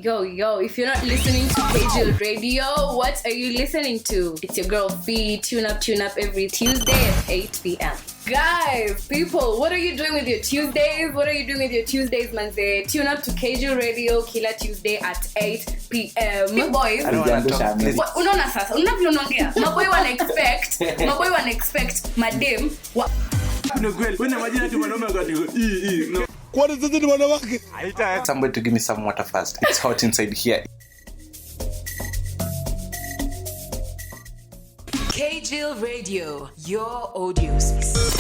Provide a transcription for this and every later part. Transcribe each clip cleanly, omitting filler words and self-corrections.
Yo, if you're not listening to Kgill Radio, what are you listening to? It's your girl Fee. Tune up every Tuesday at 8 p.m. Guys, people, what are you doing with your Tuesdays? Manze? Tune up to Kgill Radio kila Tuesday at 8 p.m. Boys, I don't want to talk. Unaona sasa, unavyonongea. Maboy wana expect madam. No kweli, wewe majina tu mwanaume akati no. What is it wanawake? Somebody to give me some water first. It's hot inside here. Kgill Radio, your audio space.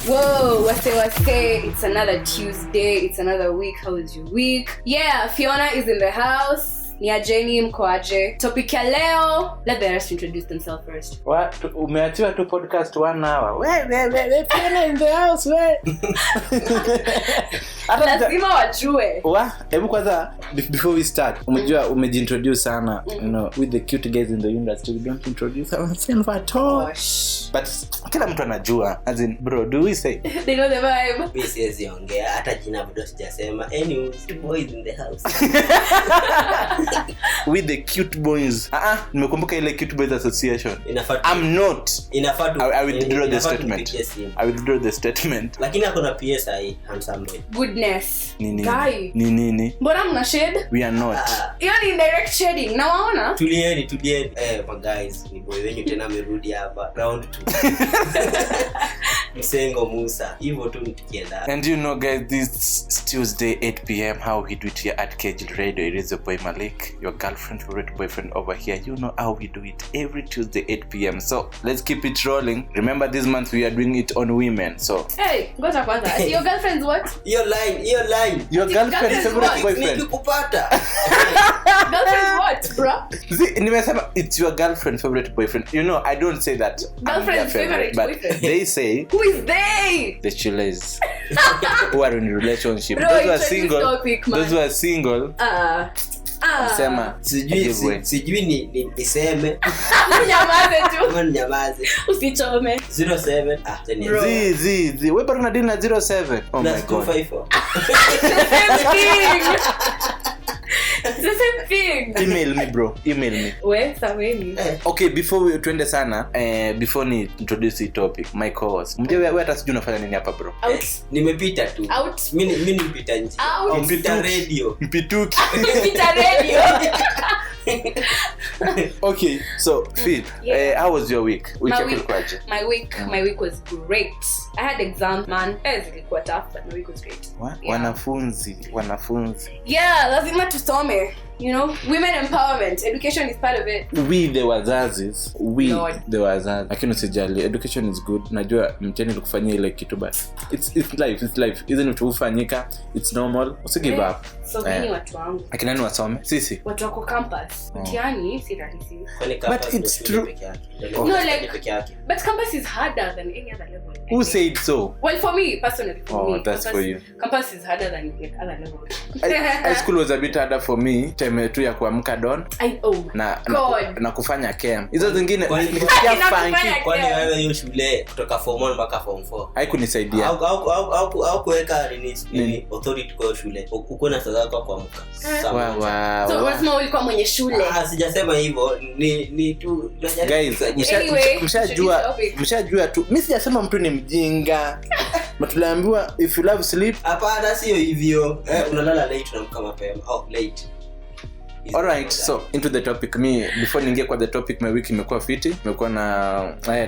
Whoa, wase. It's another Tuesday. It's another week. How was your week? Yeah, Fiona is in the house. Ni ajeni mkoaje. Topic ya leo. Let the rest introduce themselves first. What? Umeachiwa tu podcast 1 hour. We Fiona in the house, we. Lazima wajue. Hebu kwanza before we start, umejintroduce sana, you know, with the cute guys in the industry. We don't introduce ourselves at all. But kila mtu anajua. As in, bro, do we say? They know the vibe. Mimi siwezi ongea hata jina bado sijasema. Anyways, the boys in the house. With the cute boys. Nimekumbuka ile cute boys association. I'm not. I will withdraw the statement. Lakini hakuna PSI handsome boy. Goodness. Guy. Nini. Mbona mna shade? We are not. Hiyo ni direct shading. Na waona? Tulieni. My guys, ni boy wenyu tena amerudi hapa. Round 2. Msengo Musa. Hivyo tu mtikienda. And you know guys, this Tuesday 8 p.m. how we do it here at Kgill Radio. It is your boy Mullick, your girlfriend, favorite boyfriend over here. You know how we do it every Tuesday 8 p.m. So let's keep it rolling. Remember this month we are doing it on women. So hey, ngoja kwanza. Your girlfriend's what? Your line. Your girlfriend's favorite boyfriend. Nikikupata. Girlfriend's what, bro? Nimesema it's your girlfriend's favorite boyfriend. You know, I don't say that. Girlfriend's favorite boyfriend. They say. Who is they? The chillers who are in a relationship. Bro, those who are single. Sema sijui niseme. Nyamaze. Usichome. 07 Zi wewe bado unadili na 07. Oh my god. 254. The same thing. Email me bro. We saweni. Okay, before we tuende sana, before ni introduce the topic, my co-host. Wewe hata sijui unafanya nini hapa bro? Nimepita tu. Mimi nipita nje. Mpita radio. Mpituki. Mpita radio. Okay, so Phil, how was your week? My week was great. I had exams, man. Zilikuwa tough, but my week was great. What? Yeah. Wanafunzi. Yeah, lazima tusome. You know, women empowerment, education is part of it. The wazazi. Lakini usijali, education is good. Najua mteni tukufanyia ile kitu basi. It's life. Isn't it ufanyika? It's normal. Usigive up. So many watu wangu. Akina nani wasome? Sisi. Watu wako campus. Mtihani si rahisi. But it's true. No, like, but campus is harder than any other level. Who said so? Well, for me, personally. That's for you. Campus is harder than like other levels. High school was a bit harder for me. Time tu ya kuamka dawn. Na kufanya camp. Hizo zingine nikifikia funky. Kwani wewe hiyo shule kutoka form 1 mpaka form 4 haikunisaidia. Au kuweka nini authority kwa shule. Uko na sasa kwa kuamka. So lazima ulikuwa mwenye shule. Sijasema hivyo. Ni tu guys, mshajua tu. Mimi sijasema mtu ni mjinga. Matuliambiwa if you love sleep. Hapana, sio hivyo. Unalala late unaamka mapema. Late. Alright, so into the topic. Me before ningie kwa the topic, my week imekuwa fiti.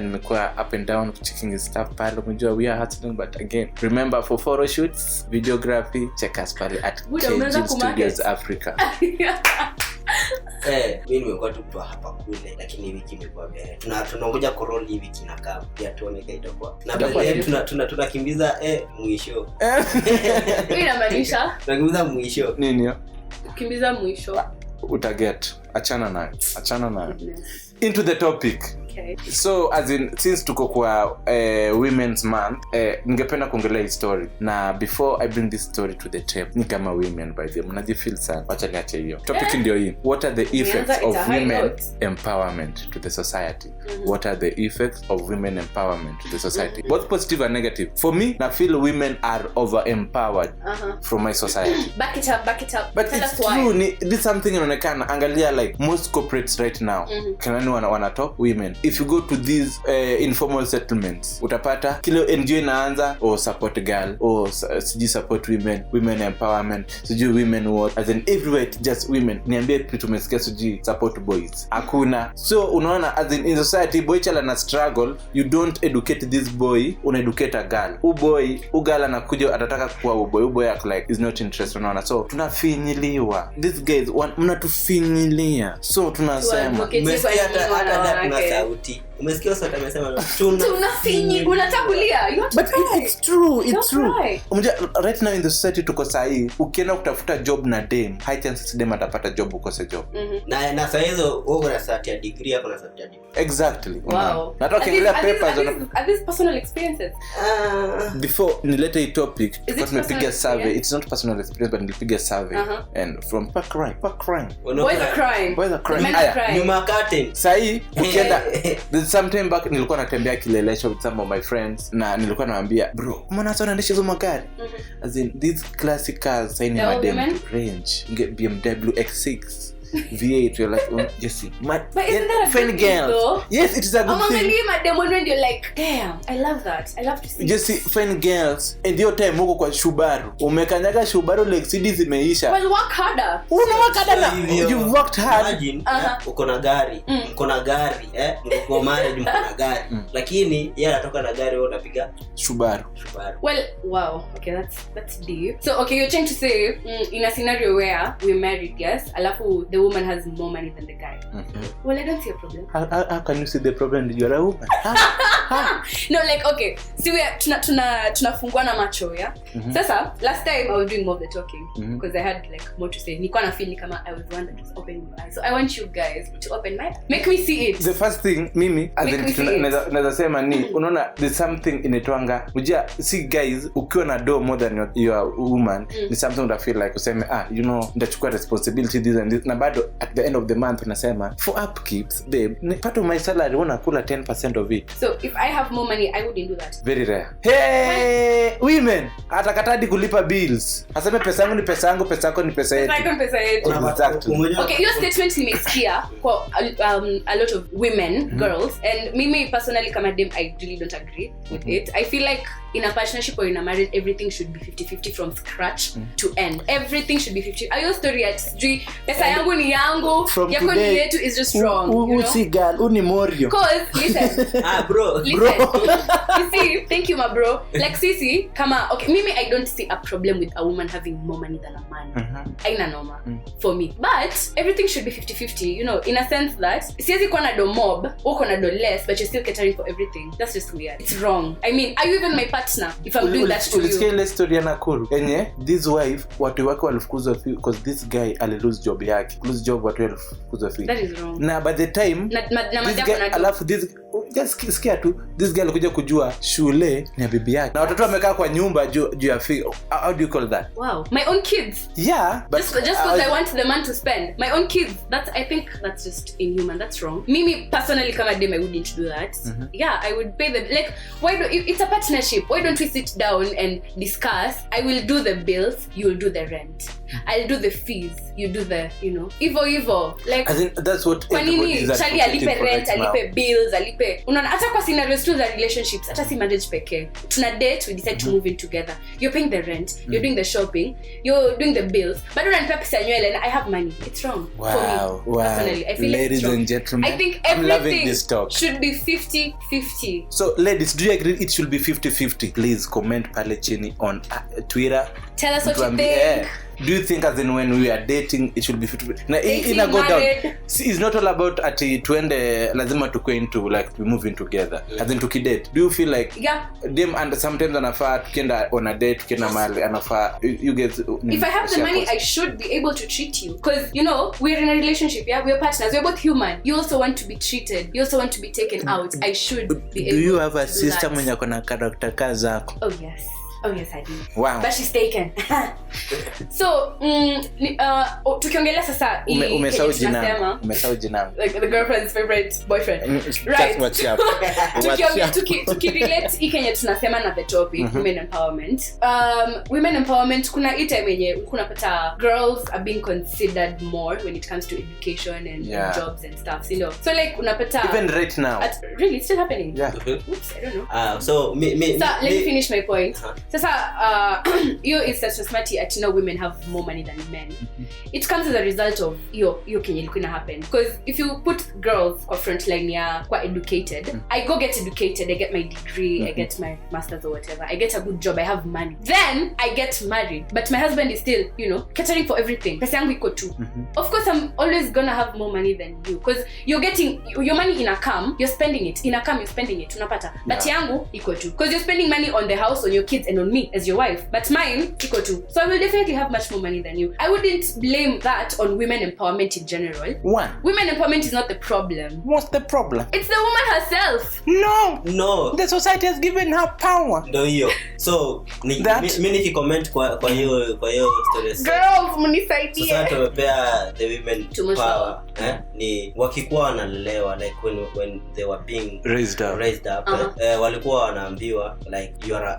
Nimekuwa up and down checking his stuff pale. Unajua we are hustling, but again remember for photo shoots, videography, check us pale at Kgill Studios Africa. Mimi nimekuwa tu hapa kule, lakini wiki imekuwa bad. Tunangoja corona hii wiki inakaa pia tuone itakuwa. Na tunakimbiza mwisho. Wewe inamaanisha? Tunakimbiza mwisho. Nini hiyo? Kimbiza mwisho. Utaget. achana nayo into the topic. Okay. So as in since tuko kwa women's month, ningependa kuongelea hii story. Na before I bring this story to the table, ni kama women by them mnajifeel sana. Acha niache hiyo. Topic ndio hii. What are the effects of women empowerment to the society? What are the effects of women empowerment to the society? Both positive and negative. For me, I feel women are over empowered from my society. Back it up. But tell it's us why. true. This something inaonekana. Angalia like most corporates right now. Kanani wana top women. If you go to these informal settlements, utapata kilo NGO inaanza support girl siji support women empowerment, siji women what, as in everywhere just women. Niambie kitu umesikia siji support boys, hakuna. So unaona as in society boy chala na struggle, you don't educate this boy, una educate a girl. Girl anakuja atataka kuwa boy act like is not interested, unaona. So tunafinyiliwa, these guys mnatufinyilia, so tunasema umesikia hata kuna sauti. Umesikia sasa amesema tunafinyi unatakulia. But it's true. Umja right now in the society tuko sahi, ukienda kutafuta job na dem, high chances dem atapata job ukose job. Na saa hizo wewe una certificate degree yako na certificate. Exactly. Wow. Nataka kuongelea papers are these personal experiences? Before nilete hii topic, because nimepiga survey. It's not personal experience but nilipiga survey and from park crime. Boys are crying. Nyuma curtain. Sahi ukienda sometime back nilikuwa natembea Kilelesho with some of my friends na nilikuwa naambia bro, mbona sasa unaendesha hizo magari? As in these classic cars sign in madem range, get BMW X6 V8, you're like, yes, but isn't that a good thing though? Yes, it is a good thing. When you're like, damn, I love that. I love to see. Just see fine girls. And your time huko kwa Subaru. Umekanyaga Subaru like CD zimeisha. Well, work harder. You've worked hard. Imagine, uko na gari, uko married, uko na gari. Lakini yeye anatoka na gari, wewe unapiga Subaru. Well, wow. Okay, that's deep. So, okay, you're trying to say in a scenario where we're married, yes, alafu the woman has more money than the guy. Well, I don't see a problem. How can you see the problem? You're a woman. No, like, okay, see, we are tunafungua na macho, yeah. Sasa last time I was doing more of the talking because I had like more to say. Nilikuwa na feel kama I was the one that was opening my eyes. So I want you guys to open my eyes. Make me see it. The first thing mimi naweza sema ni unaona there's something inetwanga. Unajua see guys, ukiwa na do more than your woman, ni something that feel like useme you know ndachukua responsibility this and this. Na bado at the end of the month unasema for upkeeps babe, part of my salary unakula 10% of it. So if I have more money I wouldn't do that. Very rare. Hey women, atakatadi kulipa bills. Aseme pesa yangu ni pesa yangu, pesa yako ni pesa yetu. Exactly. Okay, your statement nimesikia kwa a lot of women, girls, and me personally kama dem I really don't agree with it. I feel like in a partnership or in a marriage everything should be 50-50 from scratch to end. Everything should be 50. Ayo story at sijui pesa yangu ni yangu, yako ni yetu is just wrong. You see girl, uni morio. Cause listen. Bro. You see, thank you my bro. Like sisi kama okay, mimi I don't see a problem with a woman having more money than a man. Aina noma for me. But everything should be 50-50, you know, in a sense that siwezi kuwa na do mob, uko na do less but you're still catering for everything. That's just weird. It's wrong. I mean, are you even my partner if I'm doing that to you? Ulisikia ile story ya Nakuru yenye this wife watu wake walifukuzwa because this guy alilose job yake. Lose job watu walifukuzwa fee. That is wrong. Na by the time this guy alafu this just scared to this girl alikuja kujua shule ni bibi yake. Na watoto wamekaa kwa nyumba juu ya fee. How do you call that? Wow. My own kids. Yeah, but just because I want the man to spend. My own kids. I think that's just inhuman. That's wrong. Mimi personally kama dem I wouldn't do that. Yeah, I would pay the like it's a partnership. Why don't we sit down and discuss? I will do the bills, you will do the rent. I'll do the fees, you do the, you know, evil. Like I think that's what everybody is Charlie alipe rent, alipe bills, alipe. Unaona hata kwa scenarios tu za relationships, hata si marriage pekee. Tuna date, we decide to move in together. You're paying the rent, you're doing the shopping, you're doing the bills. But don't unpack pesa nywele and I have money. It's wrong for me. Personally, I feel ladies it's wrong. And gentlemen, I think I'm loving this talk. Should be 50-50. So ladies, do you agree it should be 50-50? Please comment pale chini on Twitter. Tell us what you think. do you think as in when we are dating it should be 50? Na ina go down. See, it's not all about ati tuende lazima tukue into like we move in together. As in tukidate. Do you feel like them and sometimes anafaa tukienda on a date tukienda mahali anafaa you guys if I have the money I should be able to treat you because you know we're in a relationship, yeah, we're partners, we're both human. You also want to be treated, you also want to be taken out. I should be able. Do you have a sister mwenye kona character zako? Oh yes I do. Wow. But she's taken. So tukiongelea sasa umesahau jina like the girlfriend's favorite boyfriend. Right. What's up? Tukirelate Kenya tunasema na the topic women empowerment. Women empowerment kuna time yenye kunapata girls are being considered more when it comes to education and jobs and stuff, you know. So like unapata even right now. Really it's still happening. Yeah. Oops, I don't know. So let me finish my point. Sasa you is such a smarty at you know women have more money than men. It comes as a result of you Kenya ilikuwa happen because if you put girls kwa frontline ya kwa educated, I go get educated, I get my degree, I get my masters or whatever, I get a good job, I have money, then I get married, but my husband is still, you know, catering for everything. Pesa yangu iko tu. Of course I'm always gonna have more money than you because you're getting your money come, you're spending it, you're spending it, unapata. But yangu iko tu because you're spending money on the house, on your kids and on me as your wife, but mine iko tu. So I will definitely have much more money than you. I wouldn't blame that on women empowerment in general. One, women empowerment is not the problem. What's the problem? It's the woman herself. No, the society has given her power. Ndio hiyo. So mimi nikicomment kwa hiyo story. Girls mnisaidie. Sasa tumepea the women power. Ni wakikuwa wanalelewa like when they were being raised up walikuwa wanaambiwa like you are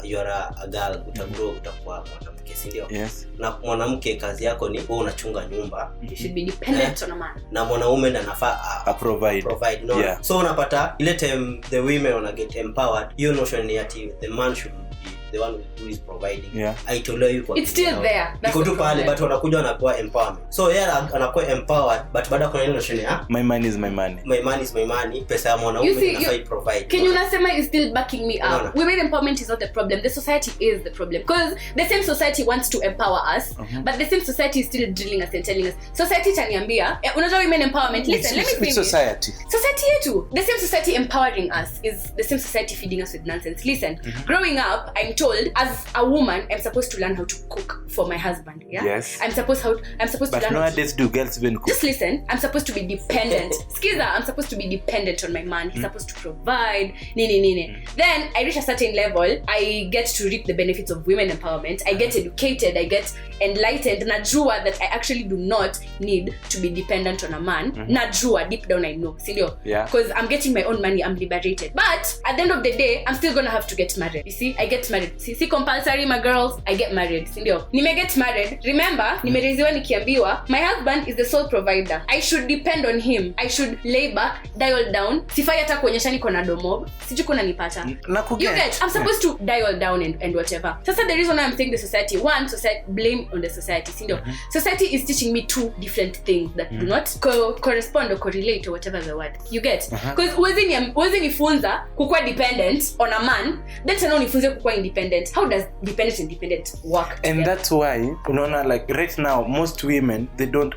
a girl, utagrow utakuwa mwanamke, si ndio? Yes. Na mwanamke kazi yako ni wewe unachunga nyumba. You should be dependent on a man. Na mwanaume ndo anafaa provide no? Yeah. So unapata ile time the women wana get empowered, you notion ni ati the man should be the one who is providing. Aitolewe yuko. It's still there. Iko tu pale but wanakuja wanakuwa empowerment. So yeye anakuwa empowered but baada kuna ile notion ya my money is my money. My money is my money. Pesa ya mwanaume inafaa provide. Can you unasema you still backing me up? No. Women empowerment is not the problem. The society is the problem because the same society wants to empower us but the same society is still drilling us and telling us. Society taniambia unajua women empowerment. Listen, let me finish. Society yetu. The same society empowering us is the same society feeding us with nonsense. Listen, growing up I'm told as a woman I'm supposed to learn how to cook for my husband. Yeah. Yes. I'm supposed to learn. But nowadays do girls even cook? Just listen. I'm supposed to be dependent. Skiza, I'm supposed to be dependent on my man. He's supposed to provide. Then I reach a certain level. I get to reap the benefits of women empowerment. I get educated. I get enlightened. Najua that I actually do not need to be dependent on a man. Najua deep down I know. Yeah. Because I'm getting my own money. I'm liberated. But at the end of the day, I'm still gonna have to get married. You see, I get married. See compulsory, my girls. I get married. Nime get married. Remember, nimereziwa nikiambiwa, my husband is the sole provider. I should depend on him. I should labor, dial down. Sifai hata kuonyesha niko na domob. Siju kuna nipata. You get? I'm supposed to dial down and whatever. Sasa the reason why I'm saying the society. One, society blame on the society. Society is teaching me two different things that do not correspond or correlate or whatever the word. You get? Because uwezi nifunza kukua dependent on a man, then tena unifunze kukua independent. How does dependent and independent work together? And that's why unaona like right now most women they don't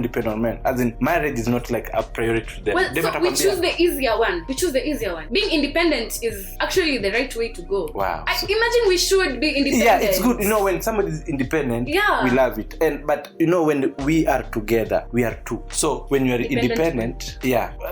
depend on men, as in marriage is not like a priority to them. Well, so we choose the easier one. Being independent is actually the right way to go. Wow. I imagine we should be independent. Yeah, it's good, you know, when somebody is independent, we love it. But you know, when we are together, we are two. So when you are independent,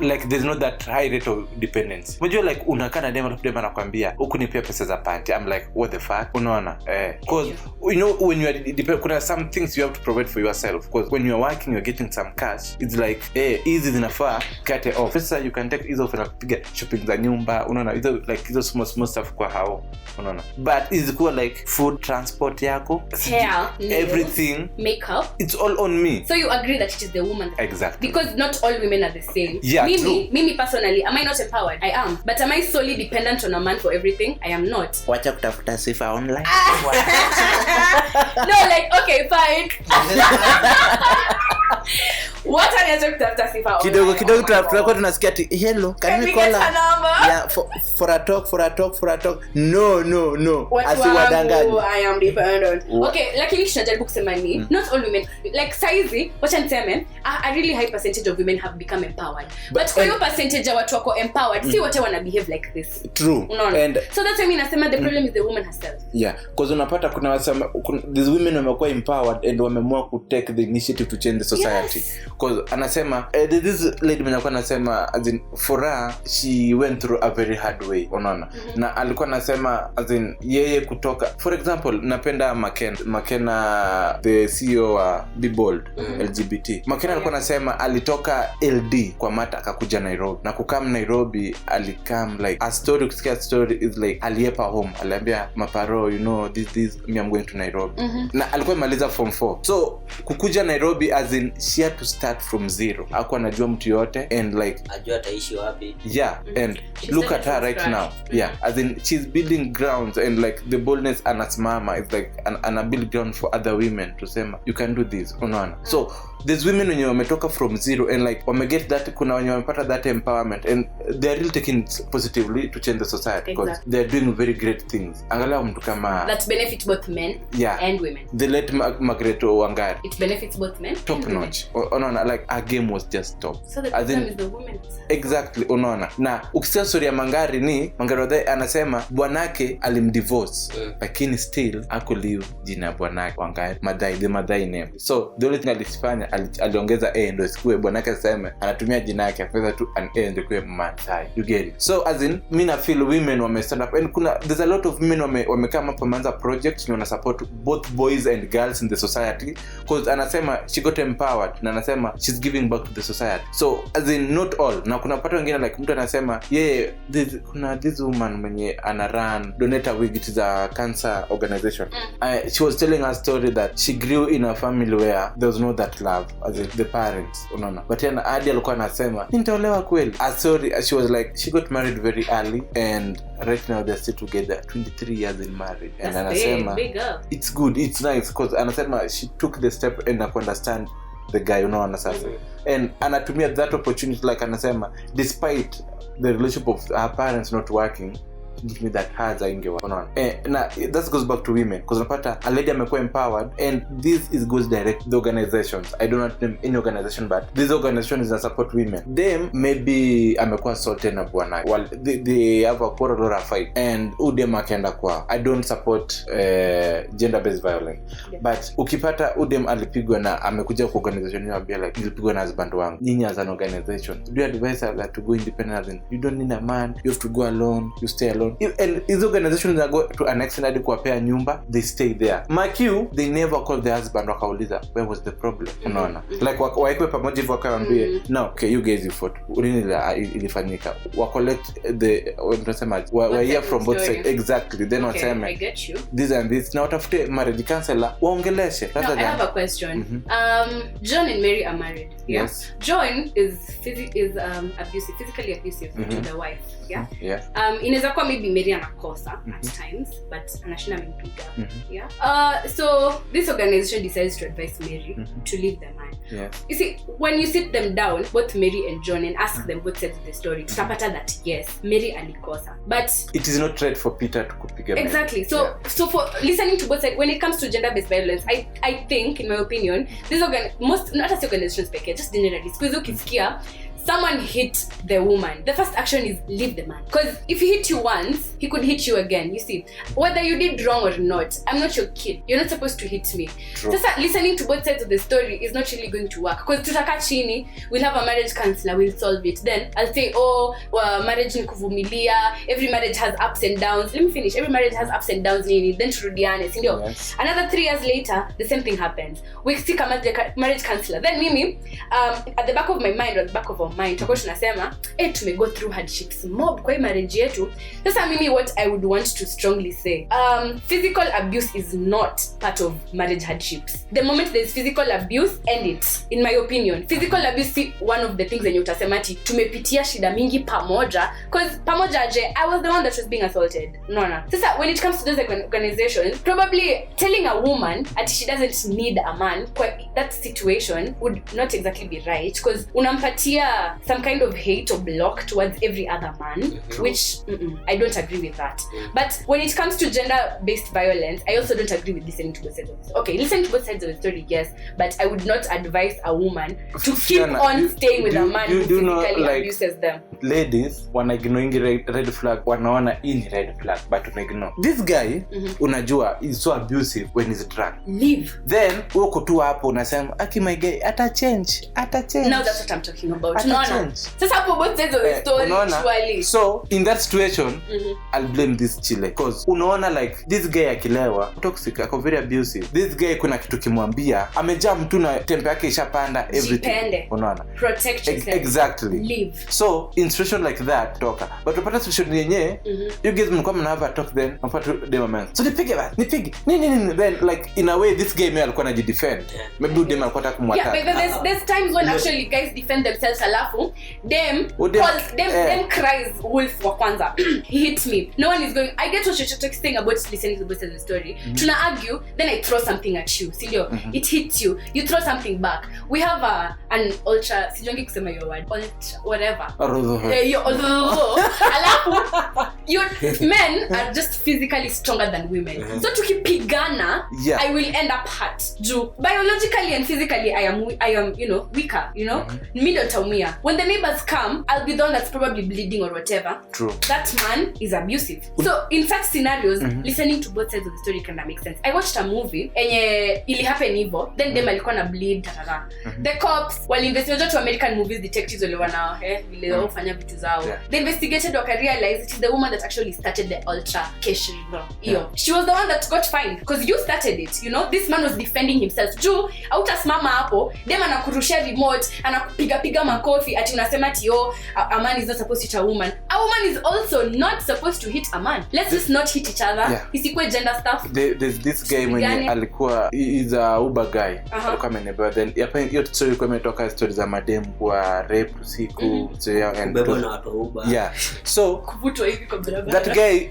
like there's not that high rate of dependence. When you're like unakana dem anakuambia huku nipea pesa za party, I'm like what the fuck, unaona? Because you know when you are dependent, kuna some things you have to provide for yourself. Because when you are working, you're getting some cash. It's like easy zinafaa cut it off. Pesa you can take ease off na kupiga shopping za nyumba, unaona? Hizo small stuff kwa hao, unaona? But is cool like food, transport yako, hair, everything, makeup, it's all on me. So you agree that it is the woman? Exactly. Because not all women are the same. Yeah, me personally, am I not empowered? I am. But am I solely dependent on a man for everything? I am not. Wacha kutafuta sifa online. No, like okay, fine. What are you kutafuta sifa? Kidogo tutakuwa tunasikia ati hello, can we call her? Yeah, for a talk. No. Asiwadanganye. I am dependent. Okay, lakini tunajaribu kusema ni not all women like saizi wacha niseme a really high percentage of women have become empowered. But for your percentage ya watu wako empowered, si wote wana behave like this. True. And so that's why mimi nasema the problem is the woman herself. Yeah, because unapata kuna these women wamekuwa empowered and wameamua ku take the initiative to change the society. Because anasema this lady mwenye anasema as in for her she went through a very hard way, unaona. Na alikuwa anasema as in yeye kutoka for example napenda Makena the CEO wa Be Bold LGBT. Makena alikuwa anasema alitoka LD kwa Mata akakuja Nairobi, na kukam Nairobi alikam like a story, kusikia story is like aliepa home, aliambia maparo you know this me I'm going to Nairobi. Na alikuwa amaliza form 4, so kukuja Nairobi as in she had to start from zero. Hakuwa anajua mtu yote and like ajua ataishi wapi. Yeah, and look at her right now. Yeah, as in she's building grounds and like the boldness anasimama is like an build ground for other women to say you can do this, unaona. So there's women when wametoka from zero and like get that, kuna wenye wamepata that empowerment and they're really taking it positively to change the society because they're doing very great things. Angalau mtu kama that benefit both men and women. The late Margaret Wangari, it benefits both men top and notch. Unaona, like her game was just top. So the problem is the woman. Exactly, unaona. Na ukisikia story ya Mangari anasema bwanake alimdivorce lakini still live jina bwanake Wangari Madai, the Madai name. So the only thing alifanya aliongeza ndio isikue bwanake aseme anatumia jina yake afadha tu ndio kwa Madai, you get it. So as in mimi na feel women wame stand up and there's a lot of women wamekama hapa manza project na support both boys and girls in the society because anasema she got empowered na anasema she's giving back to the society. So as in not all, na kuna pato wengine like mtu anasema kuna this woman mwenye ana run donate a wig to the cancer organization. She was telling a story that she grew in a family where there was no that love as in the parents, unaona. But then hadi alikuwa anasema nitaolewa kweli. She was like she got married very early and right now they're still together 23 years in marriage. And anasema it's good, it's nice because anasema she took the step and understand the guy, unaona sasa. And anatumia that opportunity like anasema despite the relationship of her parents not working, give me that has ingewa, unaona. Na that goes back to women because unapata a lady amekuwa empowered and this goes direct the organizations. I don't know any organization but this organization is a support women. Them maybe amekuwa assaulted na bwana. Well, they have a quarrel or a fight and udem akaenda kwa. I don't support gender based violence. But ukipata udem alipigwa na amekuja kwa organization yao be like nilipigwa na husband wangu. Nyinyi as an organization, do you advise her that to go independent and you don't need a man, you have to go alone, you stay alone. And these organizations that go to an extent hadi kuwapea nyumba, they stay there. Mark they never call the husband wakauliza where was the problem, unaona. Like waekwe pamoja hivyo wakaambie no, okay, you guys you fought, nini ilifanyika, wa collect the unasema we hear from both sides. Exactly, then waseme I get you this and this, na watafute marriage counselor waongeleshe. I have a question. John and Mary are married. Yes. John is physically abusive to the wife. Inaweza kuwa maybe Mary anakosa at times but anashinda amempiga. So this organization decides to advise Mary to leave the man. You see, when you sit them down, both Mary and John, and ask them both sides of the story, tutapata that yes, Mary alikosa, but it is not right for Peter to kupiga. Exactly. So for listening to both sides, when it comes to gender based violence, I think in my opinion this most not as organizations pekee, just generally because ukisikia someone hit the woman, the first action is leave the man. Because if he hit you once, he could hit you again. You see, whether you did wrong or not, I'm not your kid. You're not supposed to hit me. So listening to both sides of the story is not really going to work. Because tutaka chini, we'll have a marriage counselor, we'll solve it. Then I'll say, marriage ni kuvumilia. Every marriage has ups and downs. Let me finish. Every marriage has ups and downs. Then turudiane. Yes. Another 3 years later, the same thing happens. We still come as the marriage counselor. Then Mimi, at the back of my mind or at the back of our mind tutakuwa tunasema tumego through hardships mob kwa marriage yetu. Sasa mimi what I would want to strongly say, physical abuse is not part of marriage hardships. The moment there is physical abuse, end it. In my opinion, physical abuse is one of the things that utasema ati tumepitia shida mingi pamoja, because pamoja I was the one that was being assaulted. No. Sasa when it comes to those organizations, probably telling a woman that she doesn't need a man, that situation would not exactly be right, because unampatia some kind of hate or block towards every other man, which I don't agree with that. But when it comes to gender-based violence, I also don't agree with listening to both sides of the story. Okay, listen to both sides of the story, yes, but I would not advise a woman to keep on staying with a man who physically abuses them. Ladies wana ignore red flag, wanaona hii ni red flag, but una ignore this guy. Unajua is so abusive when he's drunk. Leave. Then uko tu hapo unasema my guy ata change. Now that's what I'm talking about. No. Sasa hapo both sides of the story actually. So in that situation, I'll blame this chile, because unaona like this guy akilewa toxic, ako very abusive. This guy kuna kitu kimwambia amejaa mtu na tempe yake ishapanda everything. Unaona? Protect yourself. Exactly. Leave. So in situation like that toka. But upata situation yenyewe you guys mnakuwa mnahave a talk, then mpata demo man. So nipige. Nini then like in a way this game alikuwa anajidefend. Maybe demo alikuwa anataka kumwata. Yeah, but there's times when actually guys defend themselves alafu them cries wolf wa kwanza. He hits me. No one is going. I get what you're talking about, listening to both sides of the story. Tuna argue, then I throw something at you. Sindio? It hits you. You throw something back. We have an ultra, sijongi kusema your word, ultra whatever. Your men are just physically stronger than women. So tukipigana, I will end up hurt. Biologically and physically, I am weaker. Me don't tell me. When the neighbors come, I'll be the one that's probably bleeding or whatever. True. That man is abusive. So in such scenarios, listening to both sides of the story can make sense. I watched a movie enye ili happen hivyo, then dem alikuwa na bleed tatata. The cops while investigating to American movies, detectives wale wana vile wafanya vitu zao. They investigated waka realize it is the woman that actually started the altercation. She was the one that got fined because you started it. This man was defending himself. Juu hautasimama hapo, dem anakurushia remote, anakupiga makofi ati unasema ati a man is not supposed to hit a woman. A woman is also not supposed to hit a man. Let's just not hit each other. Isikwe gender stuff. There's this guy mwenye alikuwa is a Uber guy. Alikuwa amenebewa, then hiyo story ilikuwa imetoka stories za madem kwa rape usiku, and so kuvutwa hivi kwa barabara. That guy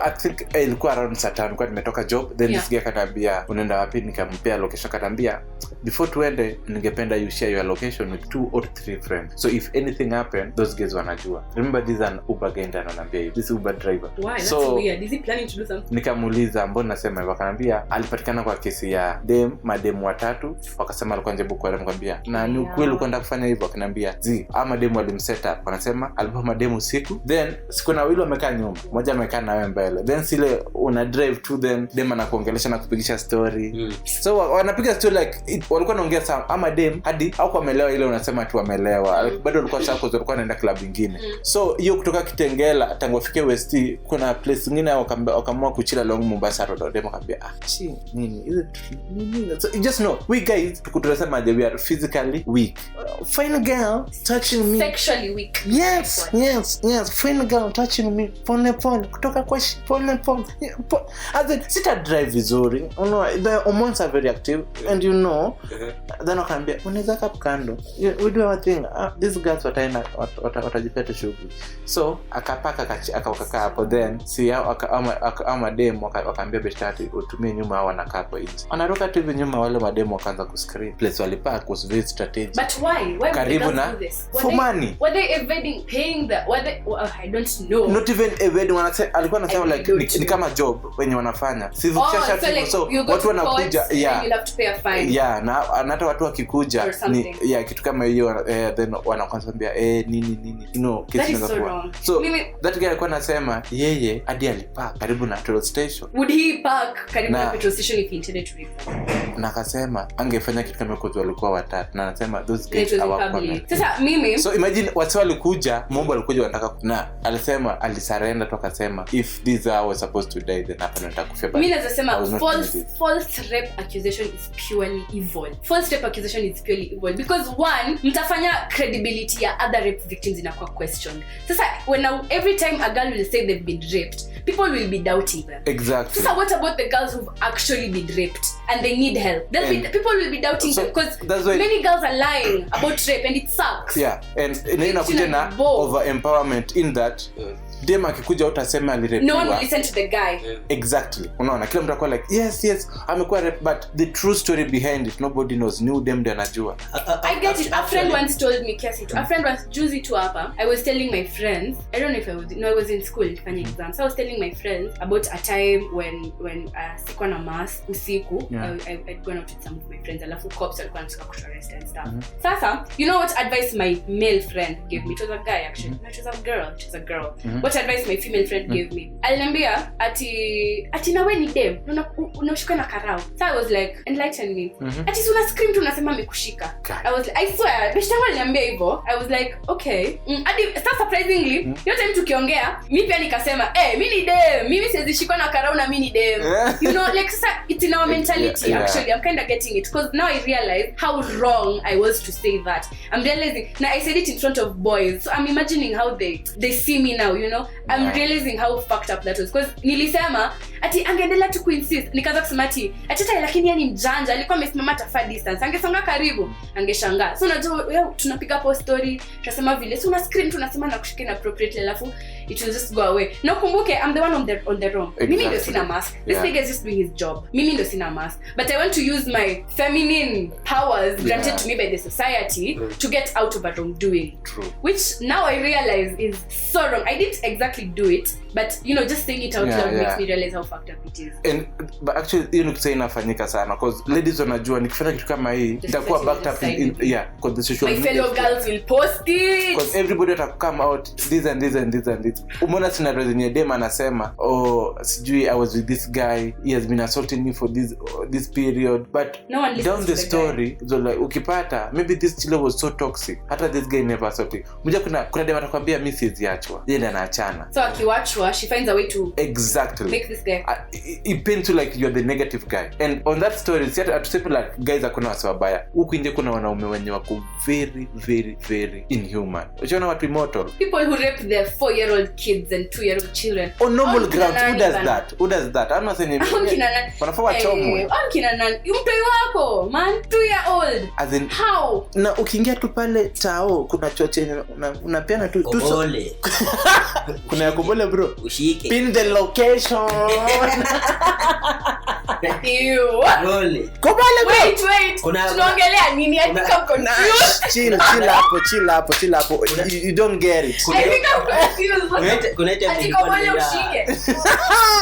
I think ilikuwa around Saturn, kwa nimetoka job, then this guy kanambia unaenda wapi, nikampea location, kanambia before tuende ningependa you share your location with 2 or 3 friends, so if anything happen those guys wanajua. Remember this is an Uber guy, and anambia hivi, this Uber driver. Why? That's so weird. Is he planning to do something? Nikamuuliza mbona nasema hivyo, kanambia alipatikana kwa kesi ya mademu watatu, wakasema alikuwa nje buku, alimwambia na ni ukweli ukwenda kufanya hivyo, kanambia ama demu alimset up, wanasema alipo mademu usiku, then siku na wili wamekaa nyuma, mmoja amekaa na wewe mbele, then sile una drive to them, dem anakuongelesha na kupigisha story. So wanapiga story like walikuwa wanaongea sana ama dem hadi au kuamelewa ile unasema tu amelewa, bado walikuwa sako walikuwa wanaenda club nyingine. So hiyo kutoka Kitengela tangu afike West, kuna place nyingine wakaamua kuchila long Mombasa road, dem akambia nini is it nini. So you just know we guys tukutusema we are physically weak. Fine girl touching me, sexually weak. Yes, fine girl touching me pole kutoka kwa pole as in sita drive vizuri, the hormones are very active, and then akambia unaweza kando, we do our thing. These girls watajipata shughuli. So akapaka akakaa hapo, then si ama mademo wakaambia bestati utumie nyuma au anakaa hapo nje, anaruka tu hivi nyuma, wale mademo wakaanza kuscream. Place walipark was very strategic. But why karibu na do this? For money. Were they evading paying the I don't know. Not even evading, alikuwa anasema like ni kama job wenye wanafanya. Sivuchasha tu, like so watu wanakuja you have to pay a fine. Na hata watu wakikuja ni kitu kama hiyo, then wanaanza kuambia nini kesi inakuwa. So that guy alikuwa anasema yeye hadi alipark karibu na petrol station. Would he park karibu na petrol station if he intended to report? Na akasema angefanya kitu kama kwa walikuwa watatu, na anasema those guys was in hawakuwa public. Sasa mimi so imagine watu walikuja Mombo alikuja wanataka na alisema alisurrender tu akasema if these are was supposed to die then hapa nataka kufia. Mimi nasema false rape accusation is purely evil. False rape accusation is purely evil because one, mtafanya credibility ya other rape victims inakuwa questioned. Sasa every time a girl will say they've been raped, people will be doubting them. Exactly. Sasa what about the girls who've actually been raped and they need help? People will be doubting them because many girls are lying about rape and it sucks. Yeah, and inakuja na over empowerment in that dem akikuja utasema alirepiwa. No one will listen to the guy. Exactly. Unaona kila mtu akwa like yes amekuwa raped but the true story behind it nobody knows. New dem ndio anajua. I get it. A friend once told me a friend was juzi tu hapa. I was telling my friends, I don't know if I was in school nikifanya exams. So I was telling my friends about a time when sikuwa na mask usiku. I'd gone out with some of my friends. Alafu cops walikuwa wanataka kuarrest and stuff. Sasa, you know what advice my male friend gave me? It was a guy actually. No, it was a girl. What advice my female friend gave me? Aliniambia ati na wewe ni dem. Unashika na karao. So I was like, enlighten me. Ati una scream tu unasema amekushika. I was like, I swear, beshangu aliniambia hivyo. I was like, okay. Start surprisingly, yote mtu kiongea, mimi pia nikasema, mimi ni dem. Mimi siwezi shika na karao na mimi ni dem. You know, like it's in our mentality actually. I'm kind of getting it because now I realize how wrong I was to say that. I'm realizing now I said it in front of boys. So I'm imagining how they see me now, you know. I'm realizing how fucked up that was because nilisema ati angeendelea tu kuinsist nikaanza kusema ati lakini yeye ni mjanja alikuwa amesimama tafa distance angesonga karibu angeshangaa. So unajua tunapiga post story tunasema vile so una scream tunasema na kushika appropriately alafu it will just go away. Na kumbuke I'm the one on the wrong. Exactly. Mimi ndio sina mask. This nigga is just doing his job. Mimi ndio sina mask. But I want to use my feminine powers granted to me by the society to get out of a wrongdoing. True. Which now I realize is so wrong. I didn't exactly do it, but you know just saying it out loud makes me realize how fucked up it is. And but actually hiyo nikisema inafanyika sana because ladies wanajua nikifanya kitu kama hii itakuwa backed up in because the social media. My fellow girls will post it. Because everybody will come out this and this and this and this. Umeona scenario zenye dem anasema sijui I was with this guy, he has been assaulting me for this period, but no one down the story so like ukipata maybe this chile was so toxic hata this guy never assaulted. Mmoja kuna dem atakwambia mimi siziachwa yeye anaachana, so akiwachwa she finds a way to make this guy it pains you like you're the negative guy. And on that story see at people like guys akuna wasabaya huku nje kuna wanaume wenye wako very very very inhuman. Unaona watu immortal people who rape their 4-year-old kids and 2-year-old children on normal grounds. Who does that I'm not saying wanafaa wachomwe kina nani mtoi wako man 2-year-old as in how na ukiingia tu pale tao kuna choche unapeana tu kobole kuna kobole bro ushike pin the location kobole bro wait tunaongelea nini atika confused chill hapo you don't get it kuna atika kobole ushike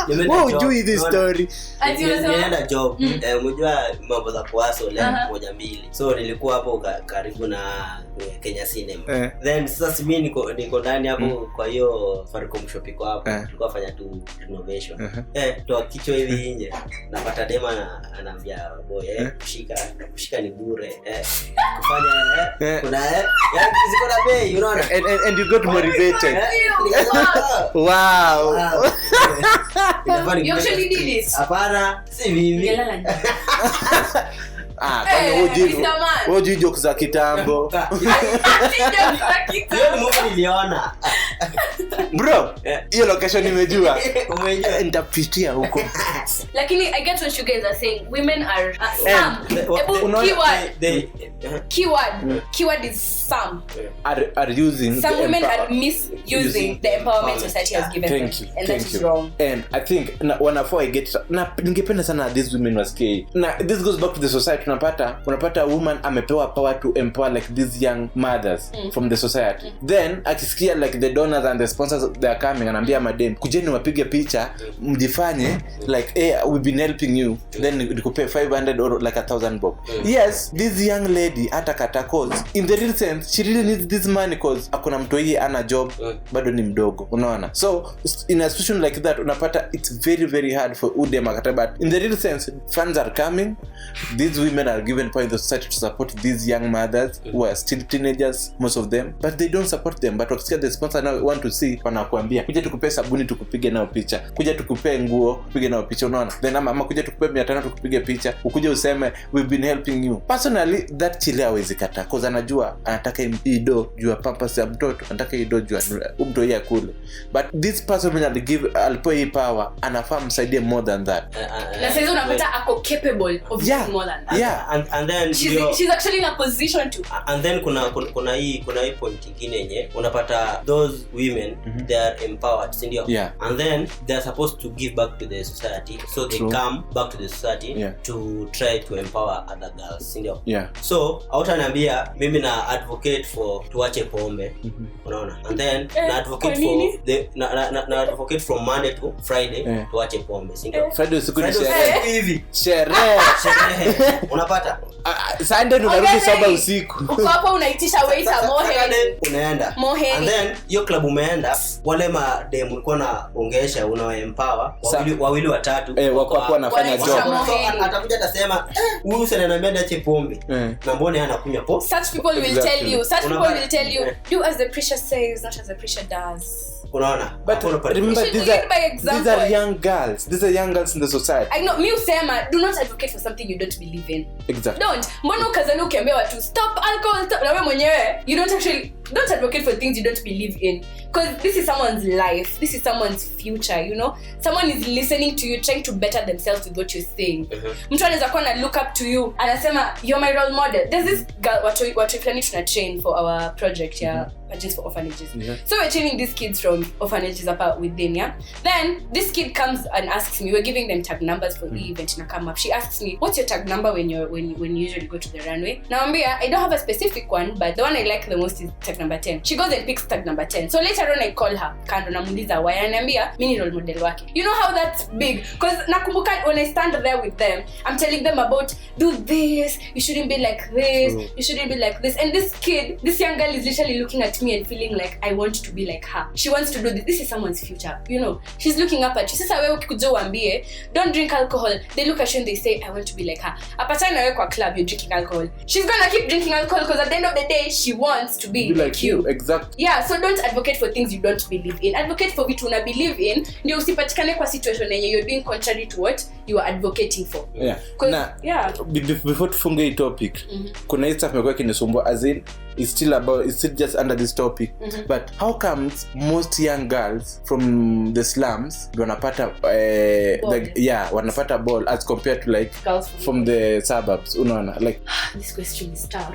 wewe ujui this story nilienda job unajua mambo za kuaso leo moja mbili so nilikuwa hapo karibu na Kenya Cinema then sasa mimi niko ndani hapo kwa hiyo Faricom shop iko hapo tulikuwa fanya tu renovation toa kichwa hivi nje napata dema anaambia boy kushika ni bure kufanya kuna ziko na bei unaona and you got motivated wow you actually did it hapana si mimi Woji jokes za kitambo. Hiyo movie niliona. Bro, hiyo location nimejua. Umejua nitapitia huko. Lakini I get what you guys are saying. Women are keyword is some are using some women are misusing the empowerment society has given them. And that is wrong. And I think wanafaa get na ningependa sana these women wasikie. Na this goes back to the society. Unapata woman amepewa power to empower like these young mothers from the society. Then akisikia like the donors and the sponsors they are coming anaambia madem kujeni wapige picha mjifanye like we've been helping you, then nikupe 500 or like 1,000 bob. Yes, this young lady atakata cause in the real sense she really needs this money cause akona mtoi ana job bado ni mdogo, unaona. So in a situation like that unapata it's very very hard for udem akata, but in the real sense funds are coming, these women are given point in the society to support these young mothers who are still teenagers, most of them, but they don't support them. But wakisikia the sponsor now want to see, wanakuambia kuja tukupe sabuni tukupige nao picha, kuja tukupe nguo tupige nao picha, unaona. Then ama kuja tukupe 500 tukupige picha, ukuje useme we've been helping you. Personally that chile hawezi kata cause anajua anataka ido juu ya pampers ya mtoto, anataka ido juu ya mtoto yake kule. But this person when alipo hii power anafaa msaidie more than that. Na sasa unapata ako capable of doing more than that. Yeah. And then she's actually in a position to. And then kuna hii point nyingine yenye unapata those women they are empowered, sindio? Yeah. And then they are supposed to give back to the society, so they come back to the society to try to empower other girls, sindio? Yeah. So hautaniambia mimi na advocate for tuache pombe, unaona, and then na advocate for the na advocate from Monday to Friday tuache pombe, sindio? Friday usiku ni hivi sherehe unapata Sunday unarudi saba usiku, uko hapo unaitisha waiter mohe, unaenda and then hiyo club umeenda, wale madem ulikuwa naongesha unaempower wawili watatu wako hapo wanafanya job, atakuja atasema huyu sana ananiambia niache pombe na mbona anakunywa pombe. Such people will tell you do as the preacher says, not as the preacher does. Unaona, but remember these are young girls in the society. I know, me usema do not advocate for something you don't believe in. Exactly. Don't mbona ukazana ukiambia watu stop alcohol, stop, na wewe mwenyewe you don't advocate for things you don't believe in, because this is someone's life, this is someone's future, you know. Someone is listening to you, trying to better themselves with what you're saying. Mtu anaweza kuwa na look up to you, anasema you're my role model. There's this girl watu fulani tuna train for our project just for orphanages. So we're training these kids from orphanages apart within, then this kid comes and asks me, we're giving them tag numbers for the event na come up. She asks me, what's your tag number when you usually go to the runway? Naambia I don't have a specific one, but the one I like the most is tag number 10. She goes and picks tag number 10. So later on I call her kando namuuliza why, ananiambia mimi ni role model wake. You know how that's big, because nakumbuka when I stand there with them, I'm telling them about do this, you shouldn't be like this, you shouldn't be like this, and this young girl is literally looking at me and feeling like I want to be like her. She wants to do this is someone's future, you know. She's looking up at you. Sasa wewe ukikuja uambie don't drink alcohol, they look at you and they say I want to be like her. Apatana wewe kwa club you're drinking alcohol, she's gonna keep drinking alcohol because at the end of the day she wants to be like you. Exactly. Yeah, so don't advocate for things you don't believe in. Advocate for vitu una believe in, ndio usipatikane kwa situation yenye you're doing contrary to what you are advocating for. Before tufunge hii topic, kuna hii stuff imekuwa kinisumbua, as in it's still just under this topic, but how comes most young girls from the slums wanapata wanapata ball as compared to like girls from the suburbs, unaona, like this question is tough.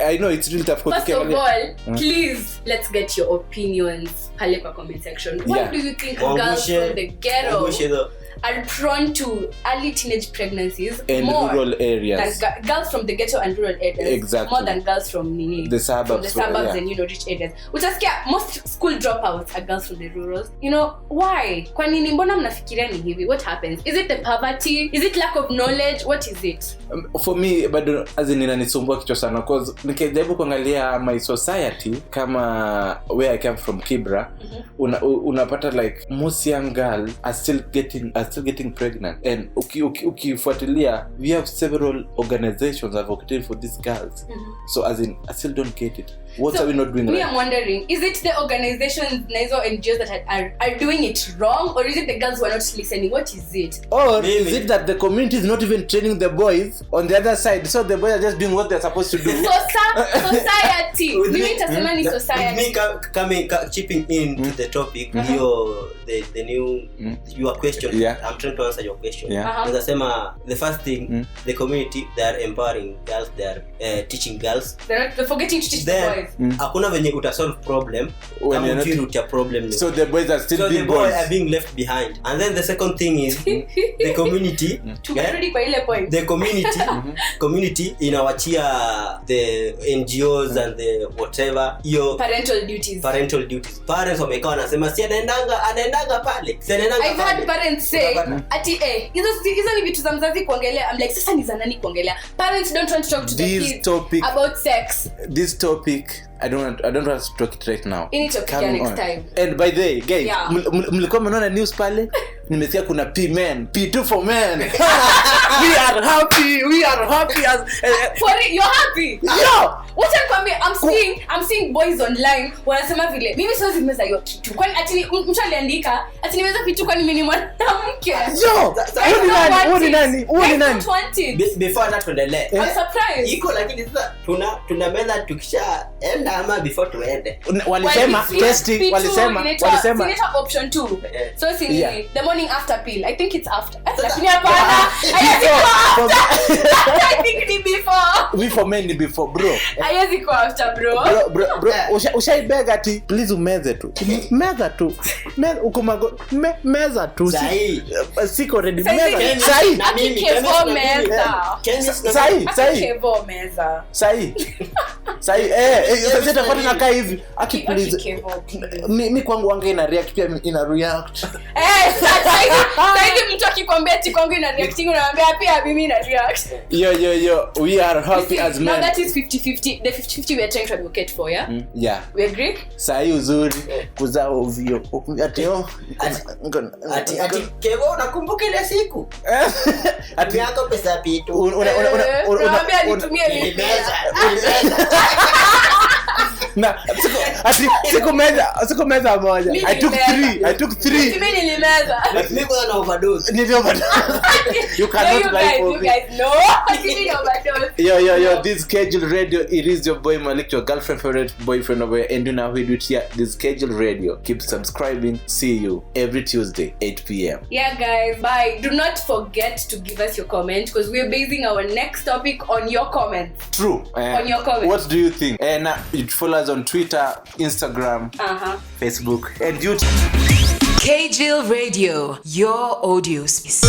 I know it's really tough. First of all, please let's get your opinions pale kwa comment section. Why do you think girls from the ghetto are prone to early teenage pregnancies in more rural areas than girls from the ghetto and rural areas? Exactly. More than girls from the suburbs, and rich areas. Utasikia most school dropouts are girls from the rurals. You know why? Kwa nini mbona mnafikiria ni hivi? What happens? Is it the poverty? Is it lack of knowledge? What is it? For me, bado as in inanisumbua kichwa sana because nikijaribu kuangalia my society kama where I come from, Kibra, unapata like most young girls are still getting pregnant, and ukifuatilia we have several organizations advocating for these girls. So as in I still don't get it. What are we not doing? I'm wondering, is it the organizations, NISO, NGOs that are doing it wrong, or is it the girls who are not listening? What is it? Or is it that the community is not even training the boys on the other side, so the boys are just doing what they're supposed to do? Society. We need to say society. With me chipping in to the topic, the new your question. I'm trying to answer your question. The first thing, the community, they are empowering girls, they are teaching girls. They're forgetting to teach the boys. boys. Hakuna venye uta solve problem kama ujui root ya problem. So the boys are still the big boys boys. are being left behind. And then the second thing is the community. Tumerudi kwa ile point. The community inawachia the NGOs and the whatever your parental duties. Parents wamekaa wanasema si anaendanga pale. I've had parents say ati hizo ni vitu za mzazi kuongelea. I'm like sasa ni za nani kuongelea? Parents don't want to talk to the kids about sex. This topic I don't want to talk it right now. You need to talk next time. And by the way, guys, mlikuwa mnaona news pale? Nimesikia kuna P-men, P2 for men. We are happy as for it, you're happy. Yeah. Wacha nikwambie, I'm seeing boys online wanasema vile mimi siwezi meza hiyo kitu. Kwani ati mtu aliandika ati nimeza vitu kwani mimi ni mwanamke. Yo, what nani? Before that tuendelee. I'm surprised. Iko lakini sasa tuna meza tukisha enda ama before tuende. Walisema testing, walisema inaitwa option 2. So the morning after pill. I think it's after. Lakini hapana. I think ni before. We for men ni before, bro. Haiwezi kuwa after, bro. Bro. Ushaibega ati please umeze tu. Meza tu. Meza tu. Siko ready meza. Sahi. Na mimi kevo meza. Sahi. Sasa tafadhali nakaa hivi. Aki please. Mimi kwangu anga ina react pia ina react. Sasa mtu akikwambia ati kwangu ina reacting unamwambia pia mimi ina react. Yo, we are happy as men. Now that is 50-50. The 50-50 we are trying to advocate for, yeah? Yeah. We agree? Sahi uzuri kuzaa ovyo. Ati kevo unakumbuka ile siku? Ati yako pesa pitu. Unaambia nitumie lini? Na siku meza moja. I took 3. Mimi nilimeza. Mimi kwa na overdose. You cannot lie for me. You guys know. Mimi overdose. Yo, this Kgill Radio, it is your boy Mullick, your girlfriend favorite boyfriend over here, and you know how we do it here. This Kgill Radio. Keep subscribing. See you every Tuesday 8 p.m. Yeah guys, bye. Do not forget to give us your comment because we're basing our next topic on your comments. True. On your comments. What do you think? And you follow us on Twitter, Instagram, Facebook, and YouTube. Kgill Radio, your audio space.